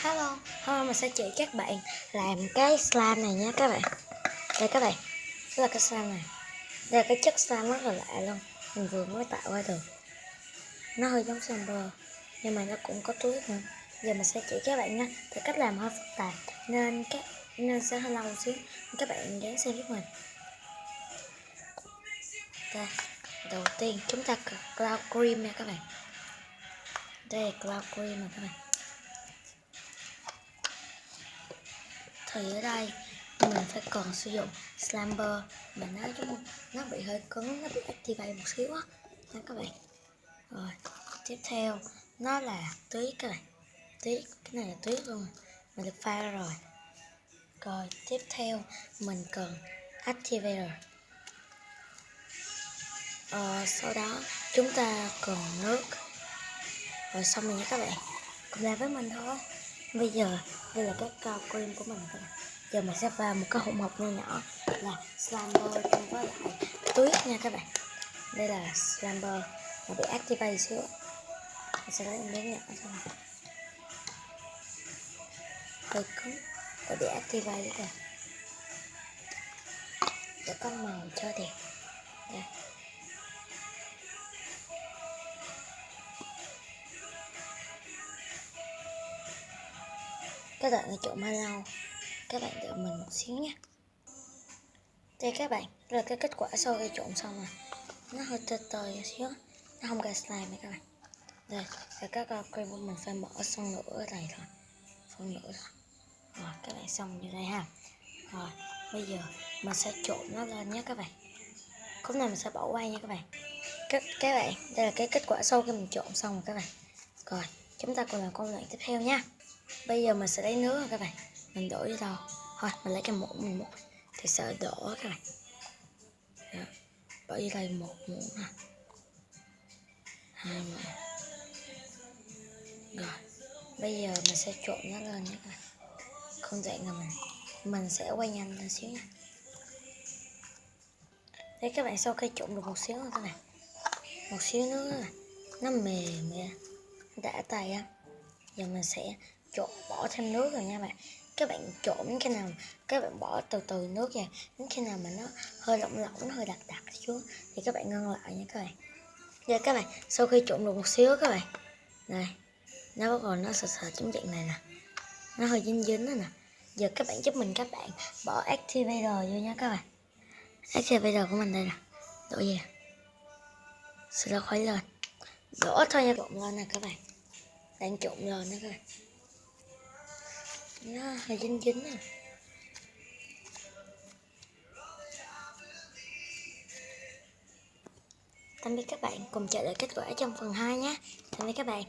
Hello, hôm nay mình sẽ chỉ các bạn làm cái slime này nha các bạn. Đây các bạn, đây là cái slime này. Đây là cái chất slime rất là lạ luôn. Mình vừa mới tạo ra được. Nó hơi giống slumber, nhưng mà nó cũng có tuyết nữa. Giờ mình sẽ chỉ các bạn nha. Thì cách làm hơi phức tạp nên sẽ hơi lâu xíu. Các bạn đến xem giúp mình. Đây, đầu tiên chúng ta cần cloud cream nha các bạn. Đây là cloud cream nè các bạn. Thì ở đây mình phải còn sử dụng slumber mà nó bị hơi cứng, nó bị activate một xíu á nha các bạn. Rồi tiếp theo nó là tuyết các bạn, tuyết, cái này là tuyết luôn, mình được pha ra rồi. Rồi tiếp theo mình cần activator. Sau đó chúng ta cần nước. Rồi xong rồi nha các bạn, cùng làm với mình thôi. Bây giờ đây là cái cao cream của mình các bạn. Giờ mình sẽ pha một cái hỗn hợp nhỏ nhỏ là slumber chung với lại tuyết nha các bạn. Đây là slumber mà bị activate xíu. Mình sẽ lấy một miếng nhỏ thôi, hơi cứng và bị activate rồi, để có màu cho đẹp. Đây. Các bạn này trộn hơi lâu, các bạn đợi mình một xíu nha. Đây các bạn, đây là cái kết quả sau khi trộn xong rồi. Nó hơi tơi tơi xíu, nó không ra slime này các bạn. Đây là các cream của mình phải bỏ phân nửa ở đây thôi, phân nửa thôi. Rồi các bạn xong như đây ha. Rồi bây giờ mình sẽ trộn nó lên nhé các bạn. Khúc này mình sẽ bỏ qua nha các bạn. Các bạn, đây là cái kết quả sau khi mình trộn xong rồi các bạn. Rồi chúng ta cùng làm công đoạn tiếp theo nha. Bây giờ mình sẽ lấy nước rồi các bạn. Mình đổ đi đâu? Thôi mình lấy cái muỗng mình muỗng thì sợ đổ các bạn. Đó. Bỏ đi đây một muỗng nè, 2 muỗng. Rồi bây giờ mình sẽ trộn nó lên nhé các bạn. Công đoạn là mình sẽ quay nhanh lên xíu nha. Đấy các bạn, sau khi trộn được một xíu rồi các bạn, một xíu nữa nó mềm ra, đã tay á. Giờ mình sẽ bỏ thêm nước rồi nha bạn. Các bạn trộn cái nào, các bạn bỏ từ từ nước vào đến khi nào mà nó hơi lỏng lỏng, hơi đặc đặc xuống thì các bạn ngưng lại nha các bạn. Giờ các bạn, sau khi trộn được một xíu các bạn, này nó bắt đầu nó sệt sệt giống dạng này nè, nó hơi dính dính rồi nè. Giờ các bạn giúp mình, các bạn bỏ activator vô nha các bạn. Activator của mình đây nè, đổ về, sau đó khuấy lên, đổ thôi nha, trộn lên nè các bạn, đang trộn lên đó các bạn, nó hơi dính dính nè. Tạm biệt các bạn, cùng chờ đợi kết quả trong phần 2 nhé. Tạm biệt các bạn.